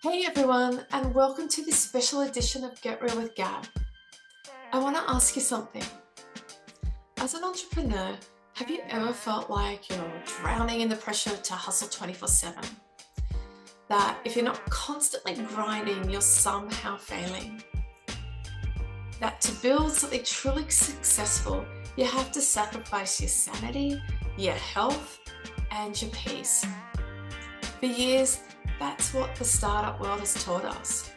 Hey everyone, and welcome to this special edition of Get Real with Gab. I want to ask you something. As an entrepreneur, have you ever felt like you're drowning in the pressure to hustle 24/7? That if you're not constantly grinding, you're somehow failing? That to build something truly successful, you have to sacrifice your sanity, your health, and your peace. For years, that's what the startup world has taught us.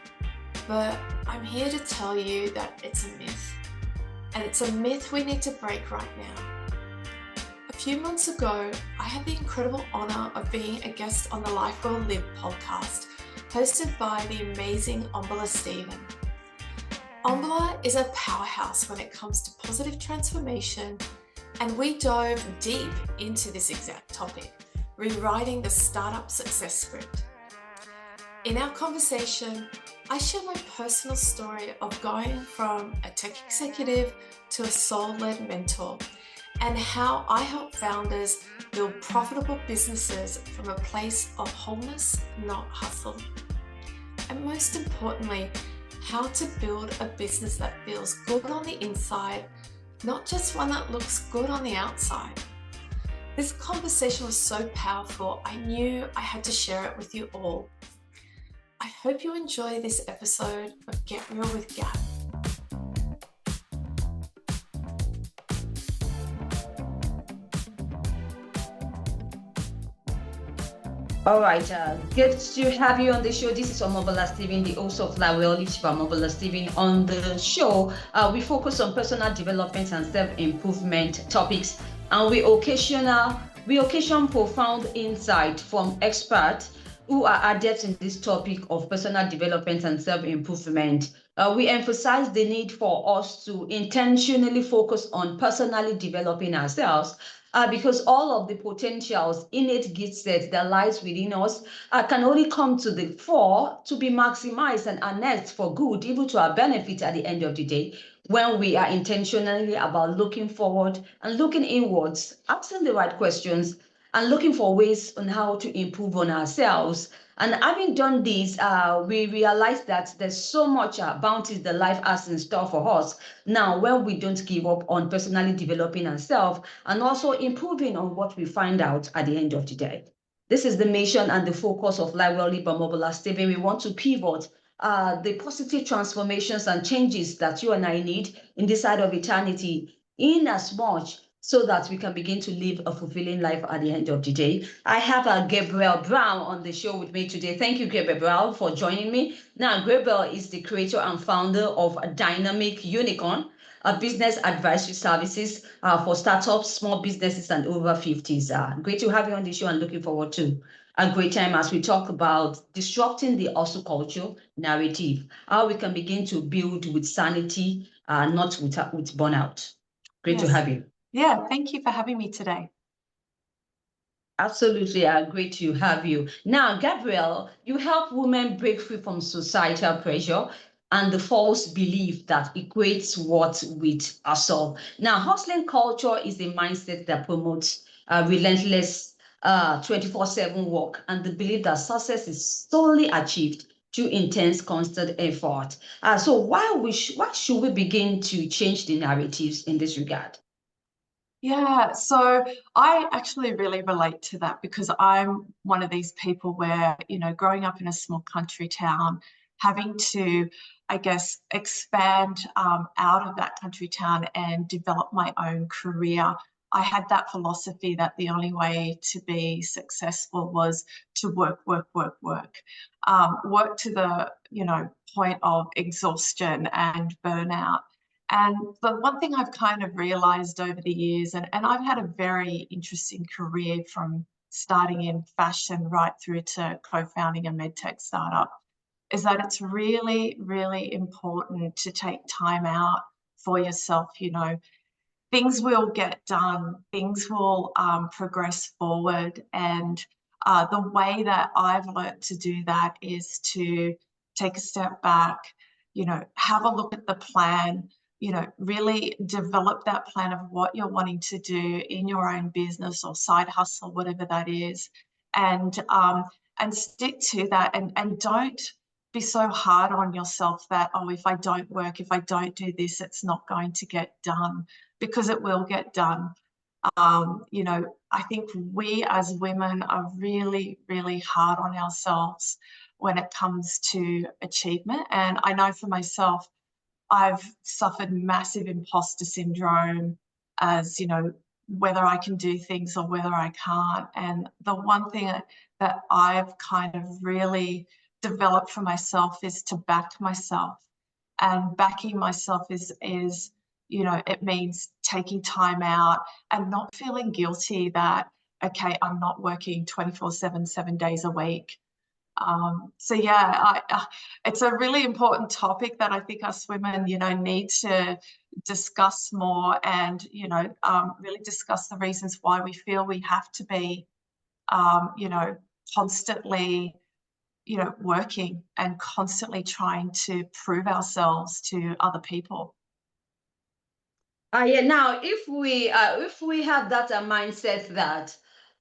But I'm here to tell you that it's a myth. And it's a myth we need to break right now. A few months ago, I had the incredible honor of being a guest on the Life Well Lived podcast, hosted by the amazing Omobola Stephen. Omobola is a powerhouse when it comes to positive transformation, and we dove deep into this exact topic, rewriting the startup success script. In our conversation, I share my personal story of going from a tech executive to a soul-led mentor, and how I help founders build profitable businesses from a place of wholeness, not hustle. And most importantly, how to build a business that feels good on the inside, not just one that looks good on the outside. This conversation was so powerful, I knew I had to share it with you all. I hope you enjoy this episode of Get Real with Gab. All right, good to have you on the show. This is Omobola Stephen, the host of Life Well Lived by Omobola Stephen. On the show, we focus on personal development and self-improvement topics, and we occasion profound insight from experts who are adepts in this topic of personal development and self-improvement. We emphasize the need for us to intentionally focus on personally developing ourselves, because all of the potentials, innate gifts that lies within us can only come to the fore to be maximized and harnessed for good, even to our benefit at the end of the day, when we are intentionally about looking forward and looking inwards, asking the right questions, and looking for ways on how to improve on ourselves. And having done this, we realize that there's so much bounties that life has in store for us. Now, when we don't give up on personally developing ourselves and also improving on what we find out at the end of the day. This is the mission and the focus of Life Well Lived by Omobola Stephen. We want to pivot the positive transformations and changes that you and I need in this side of eternity, in as much so that we can begin to live a fulfilling life at the end of the day. I have Gabriella Browne on the show with me today. Thank you, Gabriella Browne, for joining me. Now, Gabriella is the creator and founder of Dynamic Unicorn, a business advisory services for startups, small businesses, and over 50s. Great to have you on the show, and looking forward to a great time as we talk about disrupting the hustle culture narrative, how we can begin to build with sanity, not with burnout. Great to have you. Yeah, thank you for having me today. Absolutely, great to have you. Now, Gabrielle, you help women break free from societal pressure and the false belief that equates worth with hustle. Now, hustling culture is a mindset that promotes relentless 24/7 work and the belief that success is solely achieved through intense, constant effort. So why should we begin to change the narratives in this regard? Yeah, so I actually really relate to that because I'm one of these people where, growing up in a small country town, having to, I guess, expand out of that country town and develop my own career. I had that philosophy that the only way to be successful was to work, work, work, work. Work to the, point of exhaustion and burnout. And the one thing I've kind of realized over the years, and I've had a very interesting career from starting in fashion right through to co-founding a medtech startup, is that it's really, really important to take time out for yourself. Things will get done, things will progress forward. And the way that I've learned to do that is to take a step back, have a look at the plan, really develop that plan of what you're wanting to do in your own business or side hustle, whatever that is. And and stick to that, and don't be so hard on yourself that, oh, if I don't work, if I don't do this, it's not going to get done, because it will get done. You know, I think we as women are really, really hard on ourselves when it comes to achievement. And I know for myself, I've suffered massive imposter syndrome, as, you know, whether I can do things or whether I can't. And the one thing that I've kind of really developed for myself is to back myself. And backing myself is, you know, it means taking time out and not feeling guilty that, okay, I'm not working 24/7, 7 days a week. So yeah, it's a really important topic that I think us women, you know, need to discuss more, and, you know, really discuss the reasons why we feel we have to be, you know, constantly, you know, working and constantly trying to prove ourselves to other people. Yeah. Now, if we have that mindset that,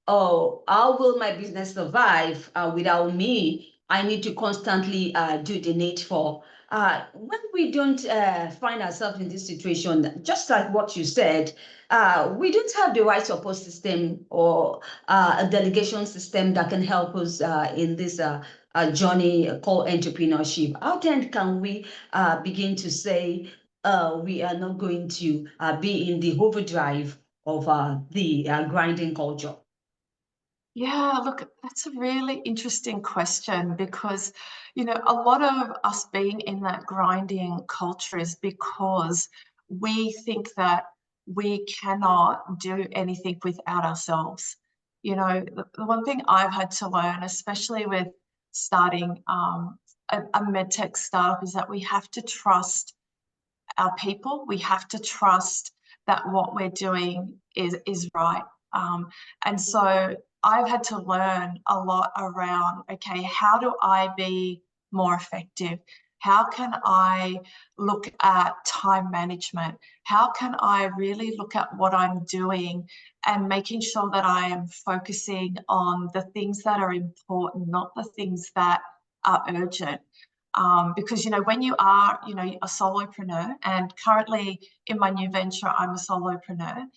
oh, how will my business survive without me? I need to constantly do the needful. When we don't find ourselves in this situation, just like what you said, we don't have the right support system or a delegation system that can help us in this journey called entrepreneurship. How then can we begin to say, we are not going to be in the overdrive of the grinding culture? Yeah, look, that's a really interesting question, because, you know, a lot of us being in that grinding culture is because we think that we cannot do anything without ourselves. You know, the one thing I've had to learn, especially with starting a medtech startup, is that we have to trust our people. We have to trust that what we're doing is right. Um, and so I've had to learn a lot around, okay, how do I be more effective? How can I look at time management? How can I really look at what I'm doing and making sure that I am focusing on the things that are important, not the things that are urgent? Because, you know, when you are, you know, a solopreneur, and currently in my new venture, I'm a solopreneur,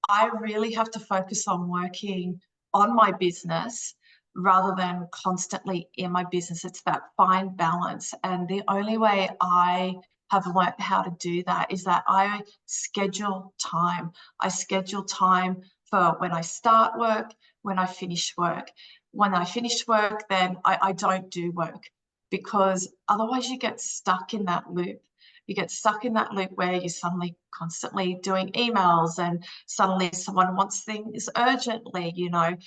I really have to focus on working on my business rather than constantly in my business. It's that fine balance. And the only way I have learned how to do that is that I schedule time. I schedule time for when I start work, when I finish work. When I finish work, then I don't do work, because otherwise you get stuck in that loop. You get stuck in that loop where you're suddenly constantly doing emails, and suddenly someone wants things urgently. You know,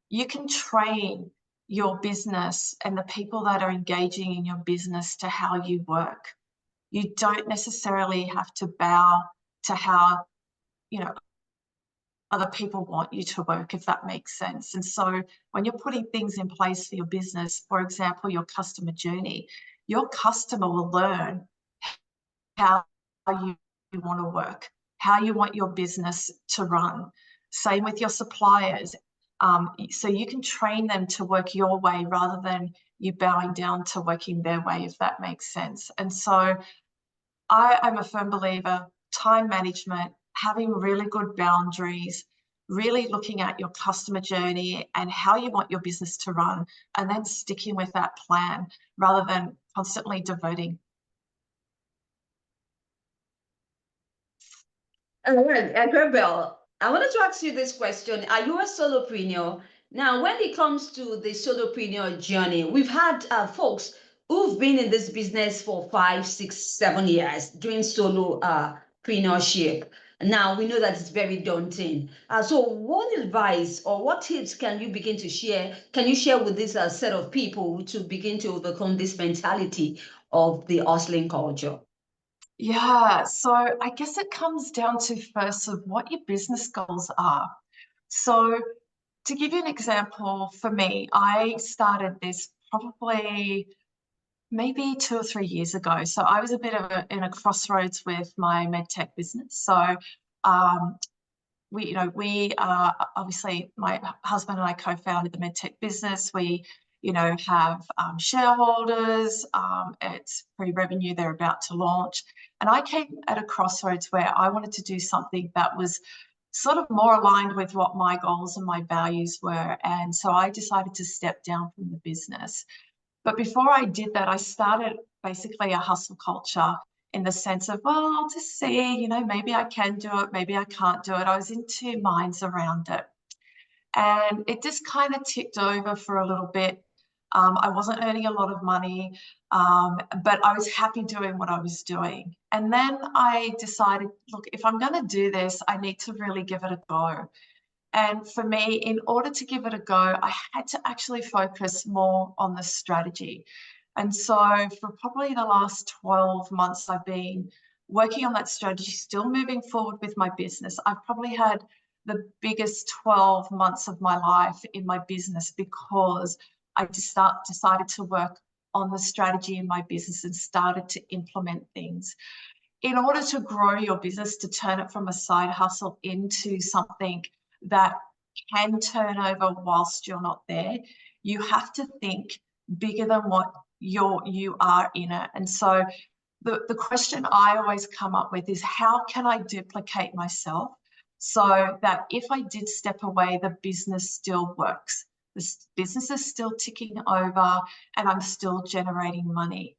you can train your business and the people that are engaging in your business to how you work. You don't necessarily have to bow to how, you know, other people want you to work, if that makes sense. And so when you're putting things in place for your business, for example, your customer journey, your customer will learn how you want to work, how you want your business to run. Same with your suppliers. So you can train them to work your way rather than you bowing down to working their way, if that makes sense. And so I am a firm believer, time management, having really good boundaries, really looking at your customer journey and how you want your business to run, and then sticking with that plan rather than constantly diverting. All right, Gabrielle, I wanted to ask you this question. Are you a solopreneur? Now, when it comes to the solopreneur journey, we've had folks who've been in this business for 5, 6, 7 years doing solopreneurship. Now, we know that it's very daunting. So what advice or what tips can you begin to share? Can you share with this set of people to begin to overcome this mentality of the hustling culture? Yeah, so I guess it comes down to first of what your business goals are. So to give you an example, for me, I started this probably maybe 2 or 3 years ago. So I was a bit of in a crossroads with my medtech business. So um, we are obviously, my husband and I co-founded the medtech business. We, have shareholders. It's pre-revenue. They're about to launch. And I came at a crossroads where I wanted to do something that was sort of more aligned with what my goals and my values were. And so I decided to step down from the business. But before I did that, I started basically a hustle culture in the sense of, well, I'll just see, maybe I can do it, maybe I can't do it. I was in two minds around it. And it just kind of ticked over for a little bit. I wasn't earning a lot of money, but I was happy doing what I was doing. And then I decided, look, if I'm going to do this, I need to really give it a go. And for me, in order to give it a go, I had to actually focus more on the strategy. And so for probably the last 12 months, I've been working on that strategy, still moving forward with my business. I've probably had the biggest 12 months of my life in my business because I decided to work on the strategy in my business and started to implement things. In order to grow your business, to turn it from a side hustle into something that can turn over whilst you're not there, you have to think bigger than what you are in it. And so the question I always come up with is, how can I duplicate myself so that if I did step away, the business still works? The business is still ticking over and I'm still generating money.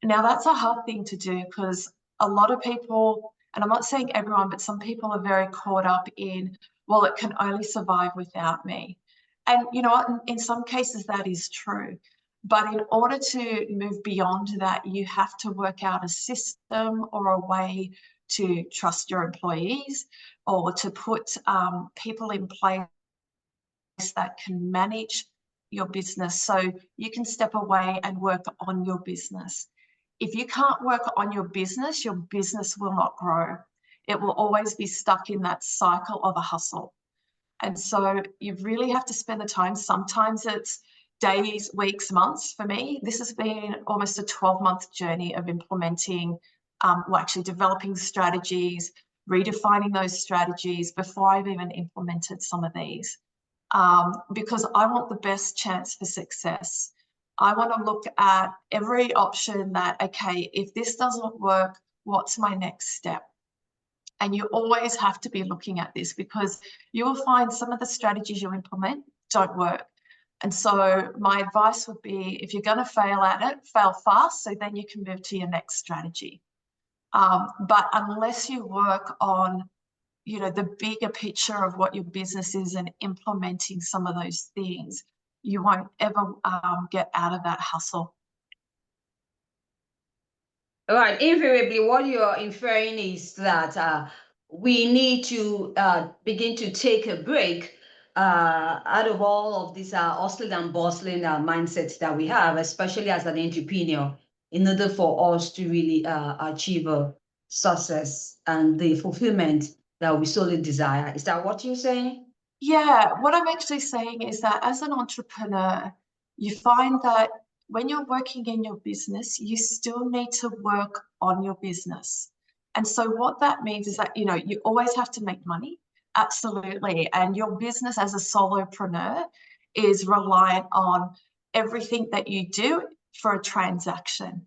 Now, that's a hard thing to do because a lot of people, and I'm not saying everyone, but some people are very caught up in, well, it can only survive without me. And you know what, in some cases that is true. But in order to move beyond that, you have to work out a system or a way to trust your employees or to put people in place that can manage your business so you can step away and work on your business. If you can't work on your business will not grow. It will always be stuck in that cycle of a hustle. And so you really have to spend the time. Sometimes it's days, weeks, months. For me, this has been almost a 12-month journey of implementing, actually developing strategies, redefining those strategies before I've even implemented some of these. Because I want the best chance for success. I want to look at every option that, okay, if this doesn't work, what's my next step? And you always have to be looking at this because you will find some of the strategies you implement don't work. And so my advice would be, if you're going to fail at it, fail fast so then you can move to your next strategy. But unless you work on the bigger picture of what your business is and implementing some of those things, you won't ever get out of that hustle. All right. Invariably, what you're inferring is that we need to begin to take a break out of all of this hustling and bustling mindsets that we have, especially as an entrepreneur, in order for us to really achieve a success and the fulfillment that we solely desire. Is that what you're saying? Yeah, what I'm actually saying is that as an entrepreneur, you find that when you're working in your business, you still need to work on your business. And so what that means is that, you always have to make money. Absolutely. And your business as a solopreneur is reliant on everything that you do for a transaction.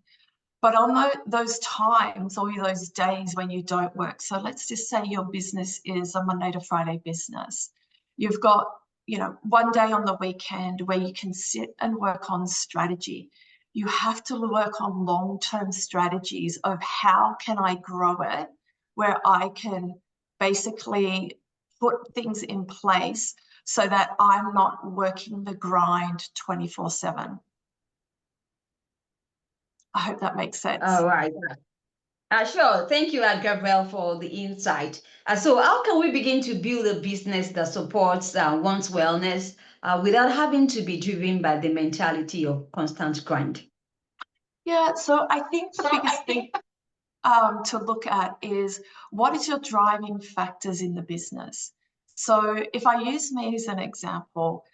But on those times or those days when you don't work, so let's just say your business is a Monday to Friday business. You've got, one day on the weekend where you can sit and work on strategy. You have to work on long-term strategies of how can I grow it, where I can basically put things in place so that I'm not working the grind 24/7. I hope that makes sense. All right. Sure. Thank you, Gabrielle, for the insight. So how can we begin to build a business that supports one's wellness without having to be driven by the mentality of constant grind? Yeah, so I think the biggest thing to look at is, what is your driving factors in the business? So if I use me as an example,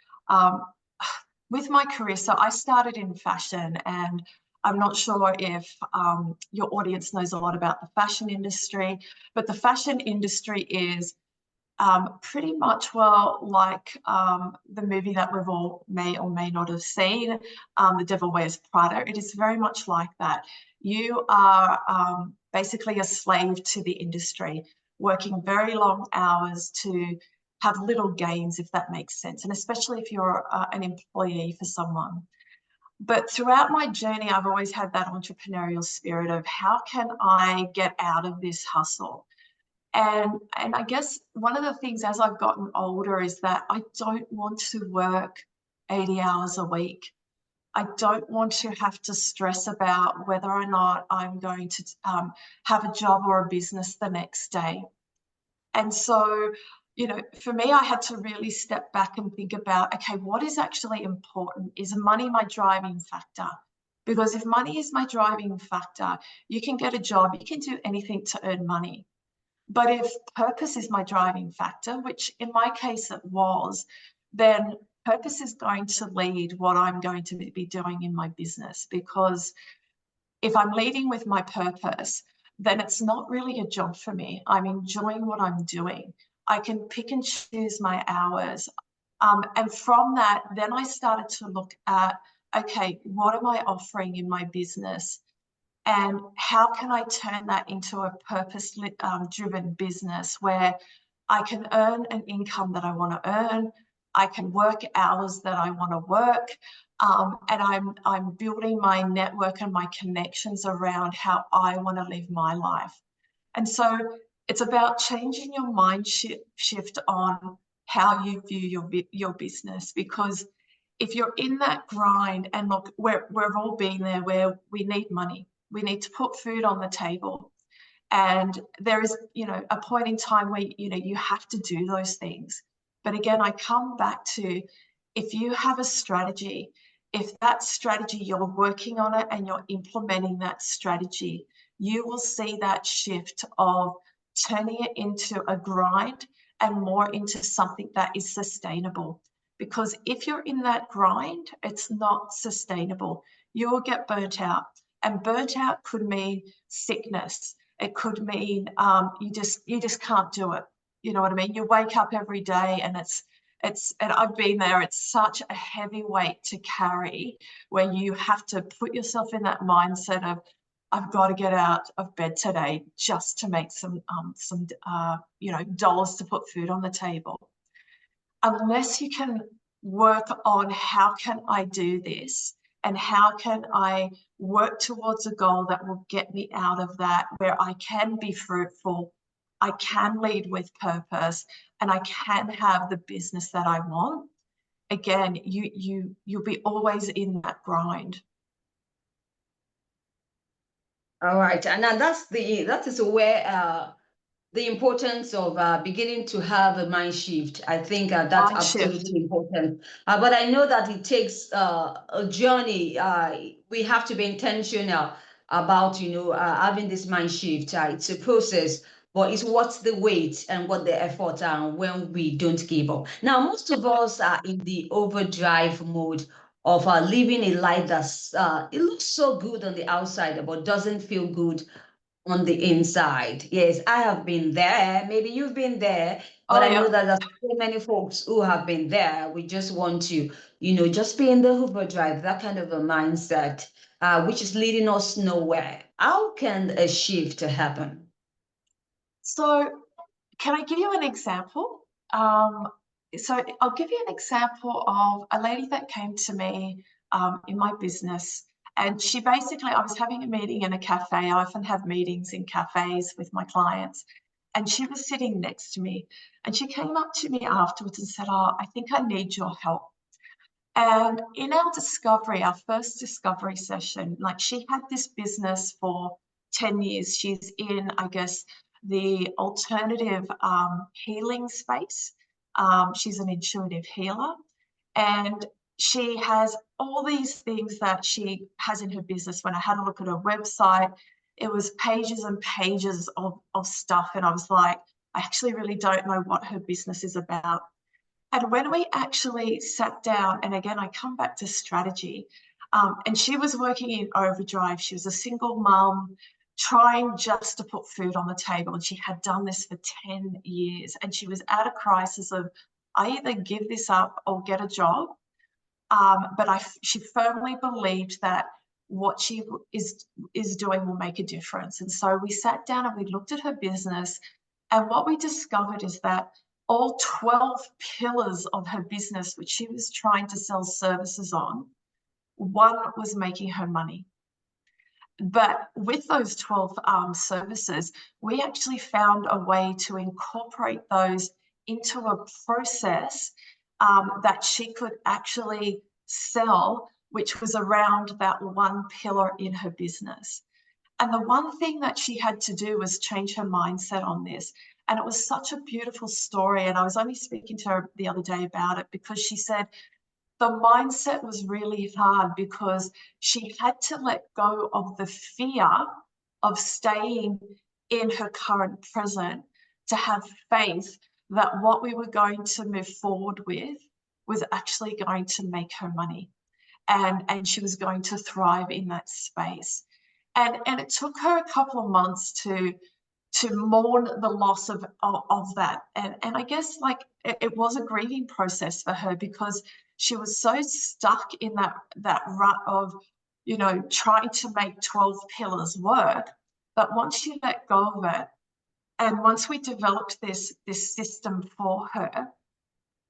with my career, so I started in fashion, and I'm not sure if your audience knows a lot about the fashion industry, but the fashion industry is pretty much, well, like the movie that we've all may or may not have seen, The Devil Wears Prada. It is very much like that. You are basically a slave to the industry, working very long hours to have little gains, if that makes sense, and especially if you're an employee for someone. But throughout my journey, I've always had that entrepreneurial spirit of how can I get out of this hustle? And I guess one of the things as I've gotten older is that I don't want to work 80 hours a week. I don't want to have to stress about whether or not I'm going to have a job or a business the next day. And so, for me, I had to really step back and think about, okay, what is actually important? Is money my driving factor? Because if money is my driving factor, you can get a job, you can do anything to earn money. But if purpose is my driving factor, which in my case it was, then purpose is going to lead what I'm going to be doing in my business. Because if I'm leading with my purpose, then it's not really a job for me. I'm enjoying what I'm doing. I can pick and choose my hours. And from that, then I started to look at, okay, what am I offering in my business? And how can I turn that into a purpose-driven business where I can earn an income that I want to earn, I can work hours that I want to work, and I'm building my network and my connections around how I want to live my life. And so it's about changing your mind shift on how you view your business, because if you're in that grind, and look, we've all been there where we need money. We need to put food on the table. And there is, a point in time where, you have to do those things. But again, I come back to, if you have a strategy, if that strategy, you're working on it and you're implementing that strategy, you will see that shift of turning it into a grind and more into something that is sustainable. Because if you're in that grind, it's not sustainable. You'll get burnt out. And burnt out could mean sickness. It could mean you just can't do it. You know what I mean? You wake up every day and and I've been there, it's such a heavy weight to carry, where you have to put yourself in that mindset of, I've got to get out of bed today just to make some dollars to put food on the table. Unless you can work on, how can I do this? And how can I work towards a goal that will get me out of that, where I can be fruitful, I can lead with purpose, and I can have the business that I want? Again, you'll be always in that grind. All right, and now that is where the importance of beginning to have a mind shift. I think that's Mind shift. absolutely important. But I know that it takes a journey. We have to be intentional about, having this mind shift. It's a process, but it's what's the weight and what the effort are when we don't give up. Now, most of us are in the overdrive mode of living a life that's it looks so good on the outside, but doesn't feel good on the inside. Yes, I have been there. Maybe you've been there, but Oh I know yeah. that there's so many folks who have been there. We just want to, just be in the overdrive, that kind of a mindset, which is leading us nowhere. How can a shift happen? So can I give you an example? So I'll give you an example of a lady that came to me in my business. And she basically, I was having a meeting in a cafe. I often have meetings in cafes with my clients. And she was sitting next to me. And she came up to me afterwards and said, "Oh, I think I need your help." And in our discovery, our first discovery session, like, she had this business for 10 years. She's in, I guess, the alternative healing space. She's an intuitive healer. And she has all these things that she has in her business. When I had a look at her website, it was pages and pages of stuff. And I was like, I actually really don't know what her business is about. And when we actually sat down, and again, I come back to strategy, and she was working in overdrive. She was a single mum. trying just to put food on the table. And she had done this for 10 years. And she was at a crisis of, I either give this up or get a job. But she firmly believed that what she is doing will make a difference. And so we sat down and we looked at her business. And what we discovered is that all 12 pillars of her business, which she was trying to sell services on, one was making her money. But with those 12 services, we actually found a way to incorporate those into a process that she could actually sell, which was around that one pillar in her business. And the one thing that she had to do was change her mindset on this. And it was such a beautiful story. And I was only speaking to her the other day about it, because she said, the mindset was really hard because she had to let go of the fear of staying in her current present to have faith that what we were going to move forward with was actually going to make her money, and she was going to thrive in that space. And it took her a couple of months to mourn the loss of that. And I guess like it was a grieving process for her, because she was so stuck in that rut of, trying to make 12 pillars work. But once she let go of it, and once we developed this system for her,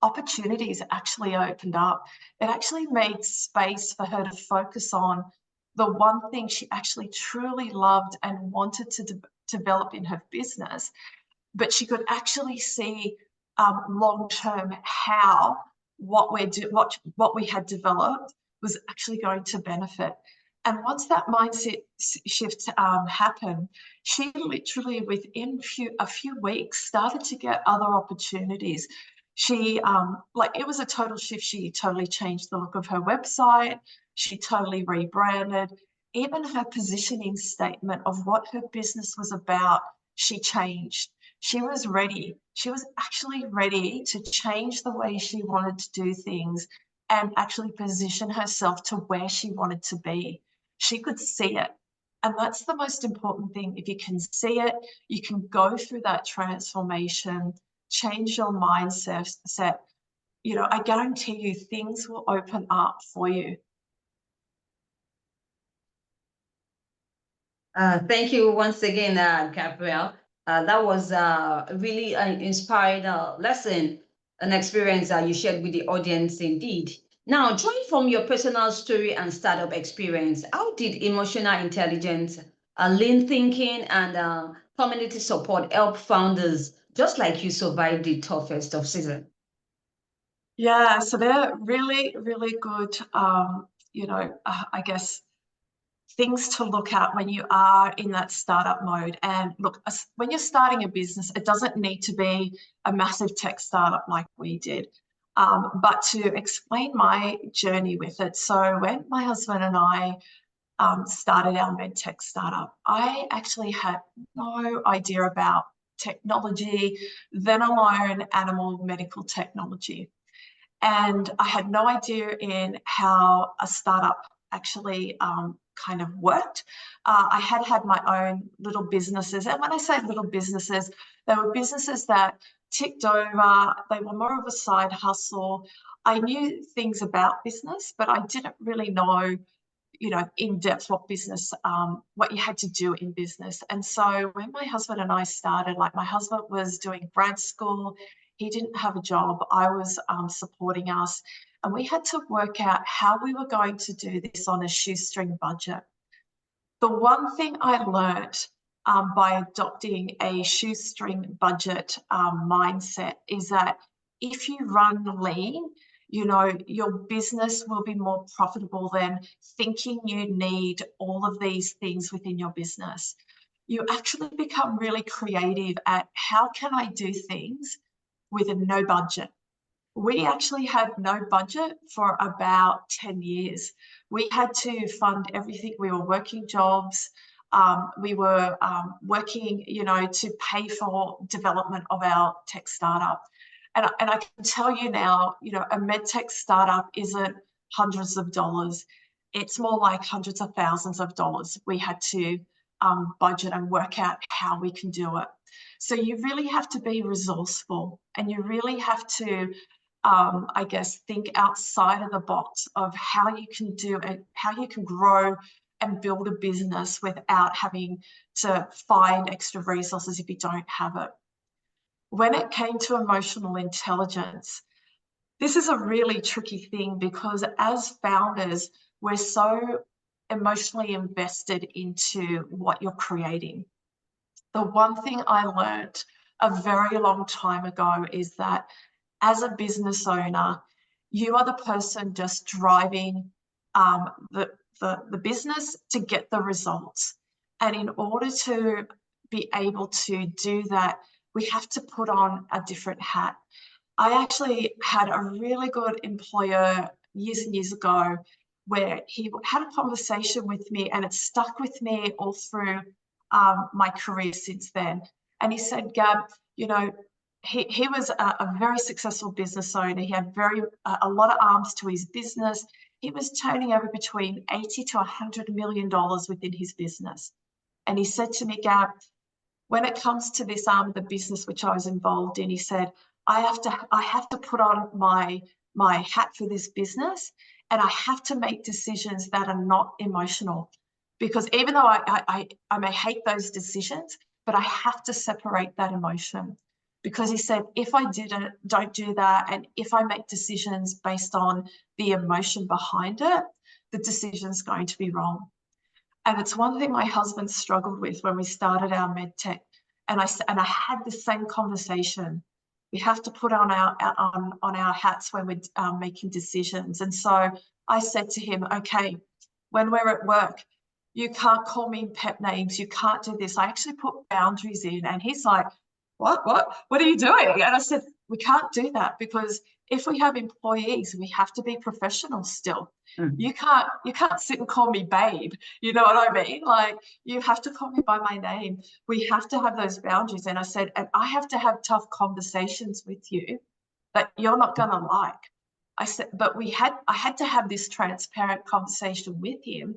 opportunities actually opened up. It actually made space for her to focus on the one thing she actually truly loved and wanted to develop in her business. But she could actually see long term how what we had developed was actually going to benefit. And once that mindset shift happened, she literally within a few weeks started to get other opportunities. She it was a total shift. She totally changed the look of her website. She totally rebranded. Even her positioning statement of what her business was about, she changed. She was ready. She was actually ready to change the way she wanted to do things and actually position herself to where she wanted to be. She could see it. And that's the most important thing. If you can see it, you can go through that transformation, change your mindset. I guarantee you things will open up for you. Thank you once again, Gabrielle. That was really an inspired lesson, an experience that you shared with the audience indeed. Now, drawing from your personal story and startup experience, how did emotional intelligence, lean thinking, and community support help founders just like you survive the toughest of season? Yeah, so they're really, really good, I guess, things to look at when you are in that startup mode. And look, when you're starting a business, it doesn't need to be a massive tech startup like we did. But to explain my journey with it, so when my husband and I started our medtech startup, I actually had no idea about technology, then alone animal medical technology. And I had no idea in how a startup actually kind of worked. I had my own little businesses. And when I say little businesses, they were businesses that ticked over. They were more of a side hustle. I knew things about business, but I didn't really know, in depth what you had to do in business. And so when my husband and I started, like my husband was doing grad school, he didn't have a job, I was supporting us, and we had to work out how we were going to do this on a shoestring budget. The one thing I learned by adopting a shoestring budget mindset is that if you run lean, your business will be more profitable than thinking you need all of these things within your business. You actually become really creative at how can I do things with a no budget. We actually had no budget for about 10 years. We had to fund everything. We were working jobs. We were working, to pay for development of our tech startup. And I can tell you now, a medtech startup isn't hundreds of dollars. It's more like hundreds of thousands of dollars we had to budget and work out how we can do it. So you really have to be resourceful, and you really have to, I guess, think outside of the box of how you can do it, how you can grow and build a business without having to find extra resources if you don't have it. When it came to emotional intelligence, this is a really tricky thing, because as founders, we're so emotionally invested into what you're creating. The one thing I learned a very long time ago is that as a business owner, you are the person just driving the business to get the results. And in order to be able to do that, we have to put on a different hat. I actually had a really good employer years and years ago where he had a conversation with me, and it stuck with me all through my career since then. And he said, Gab, you know, he was a very successful business owner. He had a lot of arms to his business. He was turning over between $80 to $100 million within his business. And he said to me, Gab, when it comes to this arm of the business which I was involved in, he said, I have to put on my hat for this business, and I have to make decisions that are not emotional. Because even though I may hate those decisions, but I have to separate that emotion. Because he said, if I don't do that, and if I make decisions based on the emotion behind it, the decision's going to be wrong. And it's one thing my husband struggled with when we started our medtech. And I had the same conversation. We have to put on our hats when we're making decisions. And so I said to him, okay, when we're at work, you can't call me pet names. You can't do this. I actually put boundaries in. And he's like, what are you doing? And I said, we can't do that, because if we have employees, we have to be professional still. You can't sit and call me babe. You know what I mean? Like, you have to call me by my name. We have to have those boundaries. And I said, and I have to have tough conversations with you that you're not going to like. I said, but I had to have this transparent conversation with him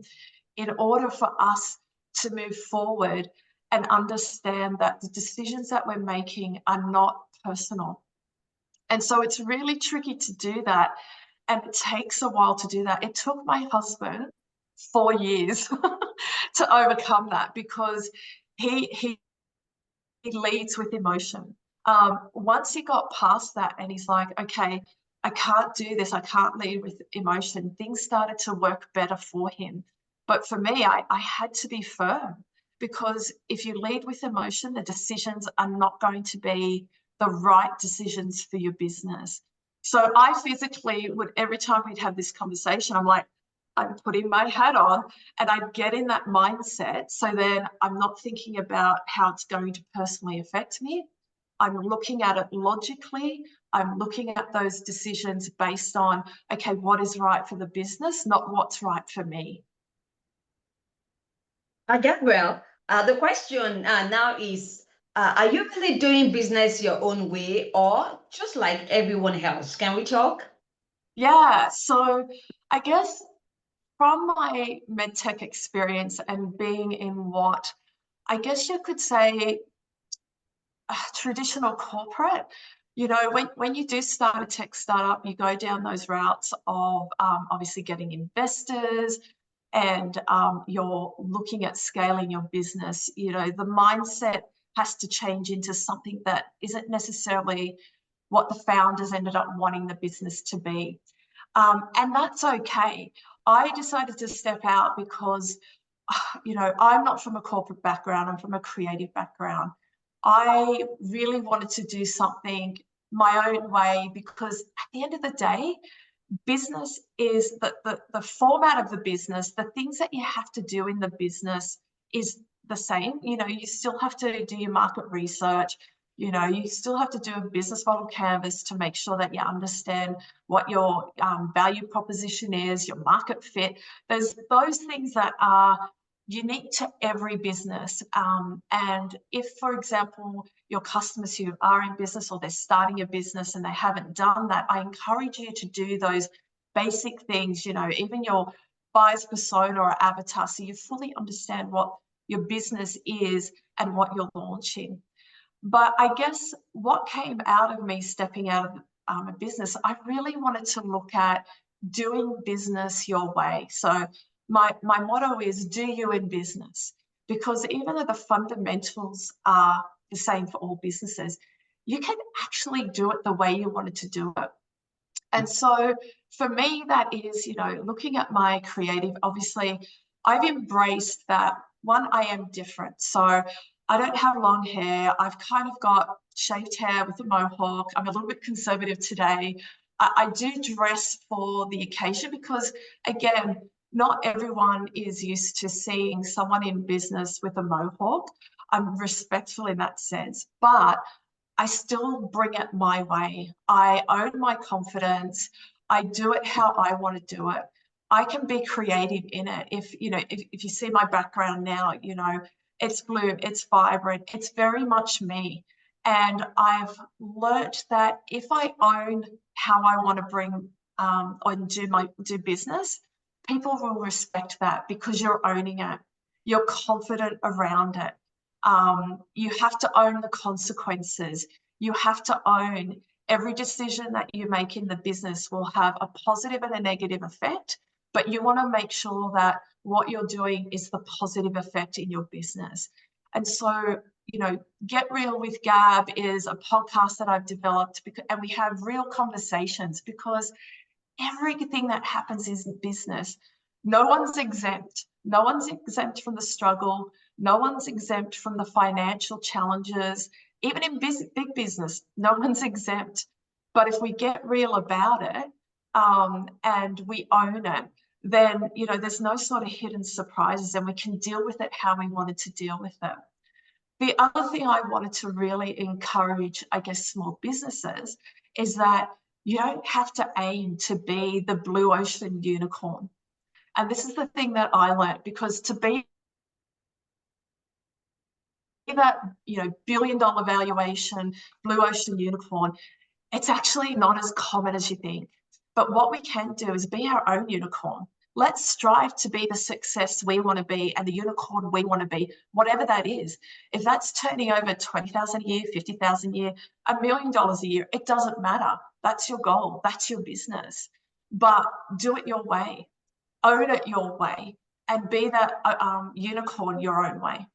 in order for us to move forward and understand that the decisions that we're making are not personal. And so it's really tricky to do that. And it takes a while to do that. It took my husband 4 years to overcome that, because he leads with emotion. Once he got past that and he's like, okay, I can't do this, I can't lead with emotion, things started to work better for him. But for me, I had to be firm, because if you lead with emotion, the decisions are not going to be the right decisions for your business. So I physically would, every time we'd have this conversation, I'm like, I'm putting my hat on, and I'd get in that mindset. So then I'm not thinking about how it's going to personally affect me. I'm looking at it logically. I'm looking at those decisions based on, okay, what is right for the business, not what's right for me. Gabrielle, the question now is, are you really doing business your own way, or just like everyone else? Can we talk? Yeah, so I guess from my medtech experience and being in what I guess you could say traditional corporate, you know, when you do start a tech startup, you go down those routes of obviously getting investors, and you're looking at scaling your business. You know, the mindset has to change into something that isn't necessarily what the founders ended up wanting the business to be. And that's okay. I decided to step out because, you know, I'm not from a corporate background, I'm from a creative background. I really wanted to do something my own way, because at the end of the day, business is the format of the business, the things that you have to do in the business is the same. You know, you still have to do your market research. You know, you still have to do a business model canvas to make sure that you understand what your value proposition is, your market fit. There's those things that are unique to every business. And if, for example, your customers who are in business or they're starting a business and they haven't done that, I encourage you to do those basic things, you know, even your buyer's persona or avatar, so you fully understand what your business is and what you're launching. But I guess what came out of me stepping out of a business, I really wanted to look at doing business your way. So my motto is do you in business, because even though the fundamentals are the same for all businesses, you can actually do it the way you wanted to do it. And so for me, that is, looking at my creative, obviously, I've embraced that. One, I am different. So I don't have long hair. I've kind of got shaved hair with a mohawk. I'm a little bit conservative today. I do dress for the occasion because, again, not everyone is used to seeing someone in business with a mohawk. I'm respectful in that sense, but I still bring it my way. I own my confidence. I do it how I want to do it. I can be creative in it. If you see my background now, it's blue, it's vibrant, it's very much me. And I've learnt that if I own how I want to bring and do business, people will respect that because you're owning it. You're confident around it. You have to own the consequences. You have to own every decision that you make in the business will have a positive and a negative effect, but you want to make sure that what you're doing is the positive effect in your business. And so, Get Real with Gab is a podcast that I've developed and we have real conversations because everything that happens in business, no one's exempt. No one's exempt from the struggle. No one's exempt from the financial challenges. Even in big business, no one's exempt. But if we get real about it and we own it, then, there's no sort of hidden surprises and we can deal with it how we wanted to deal with it. The other thing I wanted to really encourage, I guess, small businesses is that you don't have to aim to be the blue ocean unicorn. And this is the thing that I learned, because to be that, billion-dollar valuation, blue ocean unicorn, it's actually not as common as you think. But what we can do is be our own unicorn. Let's strive to be the success we want to be and the unicorn we want to be, whatever that is. If that's turning over 20,000 a year, 50,000 a year, $1 million a year, it doesn't matter. That's your goal. That's your business. But do it your way. Own it your way and be that unicorn your own way.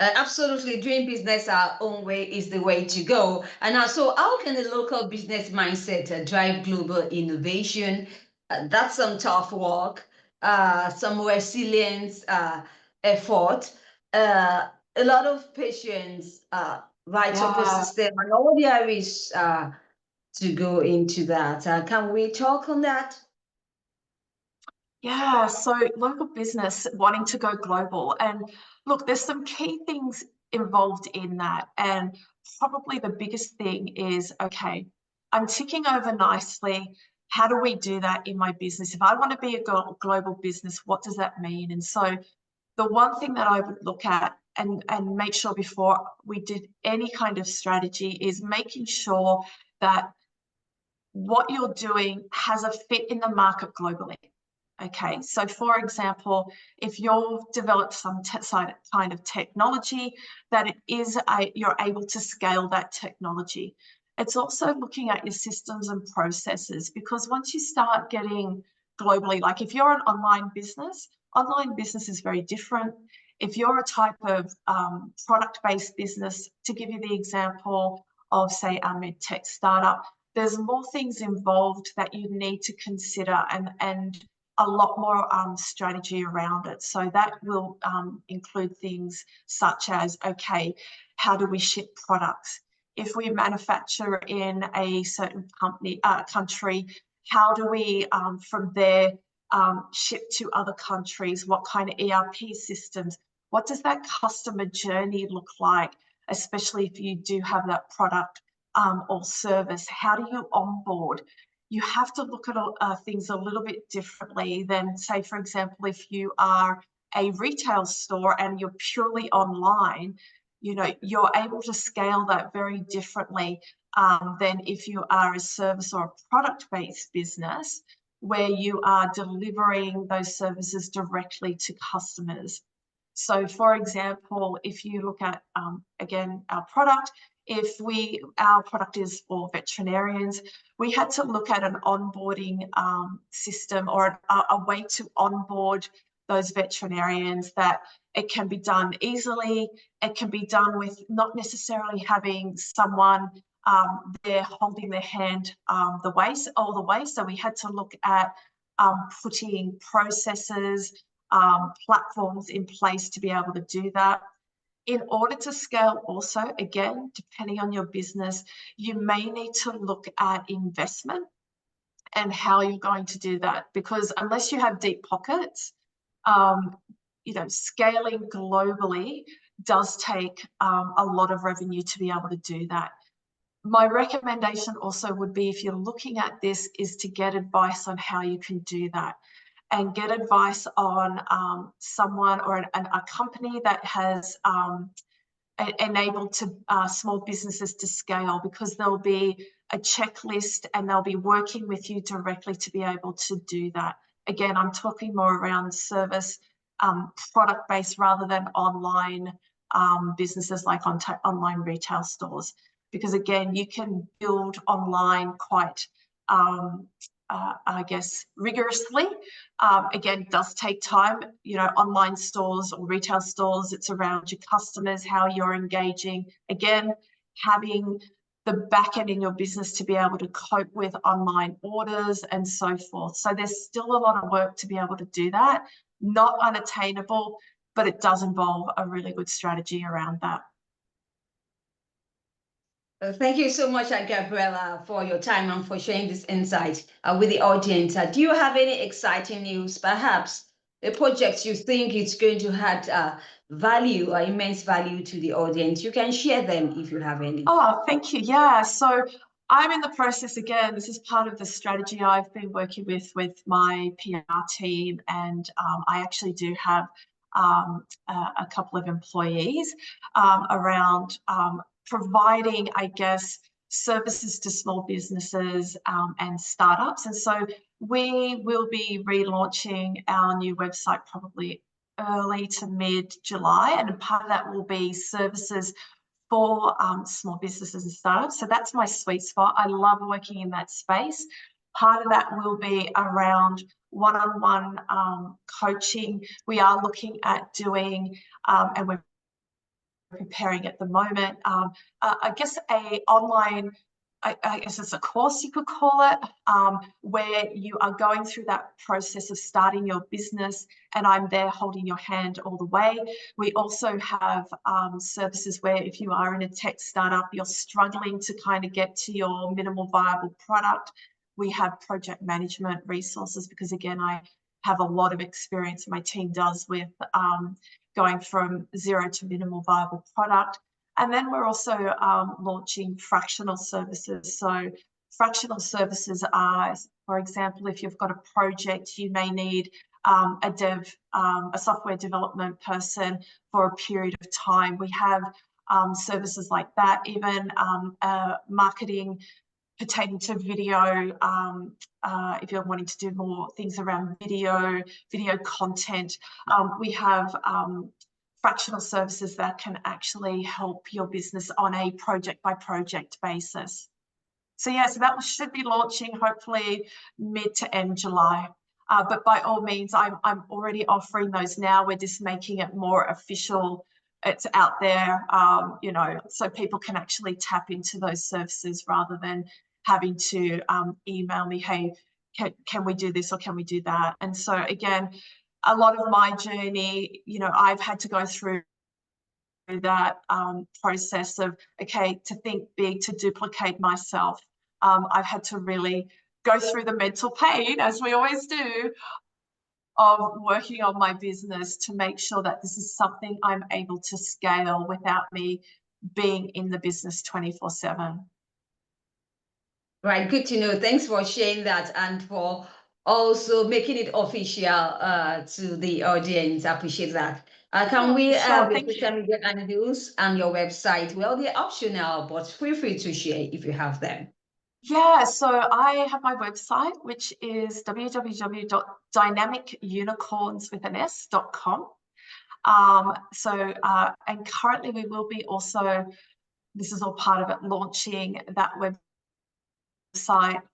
Absolutely, doing business our own way is the way to go. And so how can a local business mindset drive global innovation? That's some tough work, some resilience, effort, a lot of patience, right ecosystem, and all there is to go into that. Can we talk on that? Yeah, so local business wanting to go global. And look, there's some key things involved in that. And probably the biggest thing is, okay, I'm ticking over nicely. How do we do that in my business? If I want to be a global business, what does that mean? And so the one thing that I would look at and make sure before we did any kind of strategy is making sure that what you're doing has a fit in the market globally. Okay, so for example, if you've developed some kind of technology, that you're able to scale that technology. It's also looking at your systems and processes, because once you start getting globally, like if you're an online business is very different. If you're a type of product-based business, to give you the example of, say, a mid-tech startup, there's more things involved that you need to consider and a lot more strategy around it. So that will include things such as, okay, how do we ship products? If we manufacture in a certain country, how do we from there ship to other countries? What kind of ERP systems? What does that customer journey look like, especially if you do have that product or service? How do you onboard? You have to look at things a little bit differently than, say, for example, if you are a retail store and you're purely online, you're able to scale that very differently than if you are a service or a product-based business. where you are delivering those services directly to customers. So for example, if you look at, again, our product, if our product is for veterinarians, we had to look at an onboarding system or a way to onboard those veterinarians that it can be done easily. It can be done with not necessarily having someone there holding their hand all the way. So we had to look at putting processes, platforms in place to be able to do that. In order to scale also, again, depending on your business, you may need to look at investment and how you're going to do that, because unless you have deep pockets, scaling globally does take a lot of revenue to be able to do that. My recommendation also would be, if you're looking at this, is to get advice on how you can do that, and get advice on someone or a company that has enabled small businesses to scale, because there'll be a checklist and they'll be working with you directly to be able to do that. Again, I'm talking more around service, product-based, rather than online businesses like online retail stores, because again, you can build online quite I guess rigorously. Again, it does take time. Online stores or retail stores, it's around your customers, how you're engaging. Again, having the back end in your business to be able to cope with online orders and so forth. So there's still a lot of work to be able to do that. Not unattainable, but it does involve a really good strategy around that. Thank you so much, Gabriella, for your time and for sharing this insight with the audience. Do you have any exciting news, perhaps a project you think it's going to add value or immense value to the audience? You can share them if you have any. Oh, thank you. Yeah, so I'm in the process, again, this is part of the strategy I've been working with my PR team, and I actually do have a couple of employees around providing, I guess, services to small businesses and startups. And so we will be relaunching our new website probably early to mid-July, and part of that will be services for small businesses and startups. So that's my sweet spot. I love working in that space. Part of that will be around one-on-one coaching. We are looking at doing, and we're preparing at the moment, I guess a online, I guess it's a course you could call it, where you are going through that process of starting your business, and I'm there holding your hand all the way. We also have services where if you are in a tech startup, you're struggling to kind of get to your minimal viable product, we have project management resources, because again, I have a lot of experience, my team does, with going from zero to minimal viable product. And then we're also launching fractional services. So fractional services are, for example, if you've got a project, you may need a software development person for a period of time. We have services like that, even marketing pertaining to video, if you're wanting to do more things around video content. We have fractional services that can actually help your business on a project by project basis. So yeah, so that should be launching hopefully mid to end July. But by all means, I'm already offering those now. We're just making it more official. It's out there, so people can actually tap into those services rather than having to email me, hey, can we do this or can we do that? And so again, a lot of my journey, I've had to go through that process of, okay, to think big, to duplicate myself. I've had to really go through the mental pain, as we always do, of working on my business to make sure that this is something I'm able to scale without me being in the business 24/7. Right, good to know. Thanks for sharing that and for also making it official to the audience. I appreciate that. Can we have your social media handles and your website? Well, they're optional, but feel free to share if you have them. Yeah, so I have my website, which is www.dynamicunicorns.com. And currently we will be also, this is all part of it, launching that website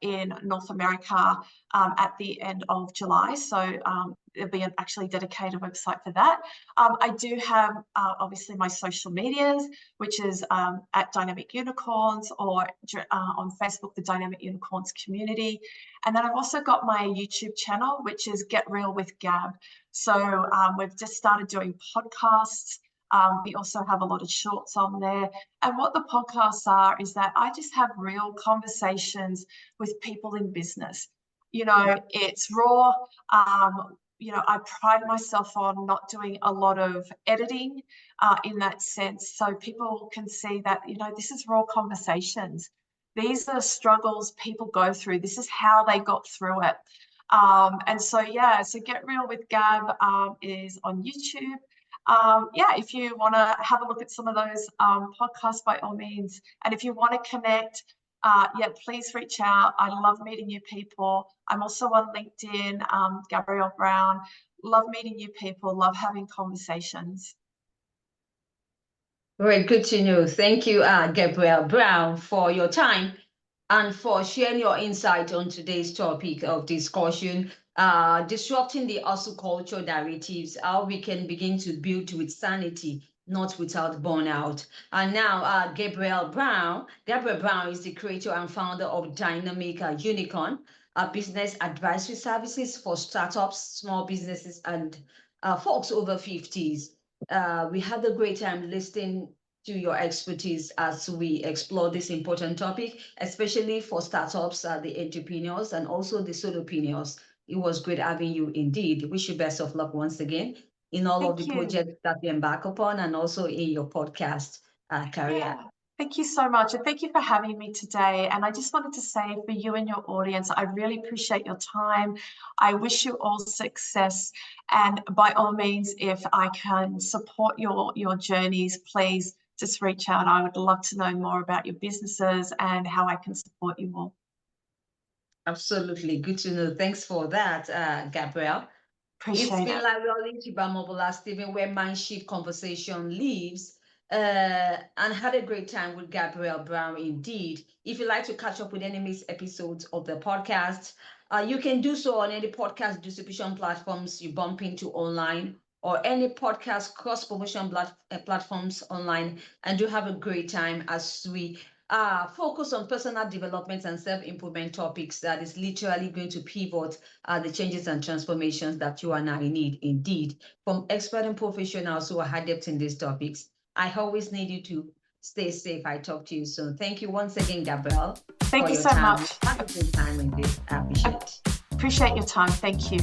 in North America at the end of July. So there'll be an actually dedicated website for that. I do have obviously my social medias, which is at Dynamic Unicorns, or on Facebook, the Dynamic Unicorns community. And then I've also got my YouTube channel, which is Get Real with Gab. So we've just started doing podcasts. We also have a lot of shorts on there. And what the podcasts are is that I just have real conversations with people in business. You know, it's raw. You know, I pride myself on not doing a lot of editing in that sense. So people can see that, you know, this is raw conversations. These are struggles people go through. This is how they got through it. And so, yeah, so Get Real with Gab is on YouTube. Yeah, if you want to have a look at some of those podcasts, by all means. And if you want to connect, yeah, please reach out. I love meeting new people. I'm also on LinkedIn, Gabriella Browne. Love meeting new people, love having conversations. Very good to know. Thank you, Gabriella Browne, for your time and for sharing your insight on today's topic of discussion, disrupting the hustle culture narratives, how we can begin to build with sanity, not without burnout. And now, Gabriella Browne is the creator and founder of Dynamic Unicorn, a business advisory services for startups, small businesses, and folks over 50s. We had a great time listening to your expertise as we explore this important topic, especially for startups, the entrepreneurs, and also the solopreneurs. It was great having you indeed. Wish you best of luck once again in all of the projects that you embark upon, and also in your podcast career. Yeah. Thank you so much. And thank you for having me today. And I just wanted to say, for you and your audience, I really appreciate your time. I wish you all success. And by all means, if I can support your journeys, please just reach out. I would love to know more about your businesses and how I can support you all. Absolutely. Good to know. Thanks for that, Gabrielle. It's been like Omobola Stephen, where Mindship Conversation lives, and had a great time with Gabriella Browne indeed. If you'd like to catch up with any missed episodes of the podcast, you can do so on any podcast distribution platforms you bump into online, or any podcast cross-promotion platforms online, and do have a great time as we focus on personal development and self-improvement topics that is literally going to pivot the changes and transformations that you and I need indeed from expert and professionals who are adept in these topics. I always need you to stay safe. I talk to you soon. Thank you once again, Gabrielle. Thank you so much. Have a good time indeed. I appreciate it. Appreciate your time. Thank you.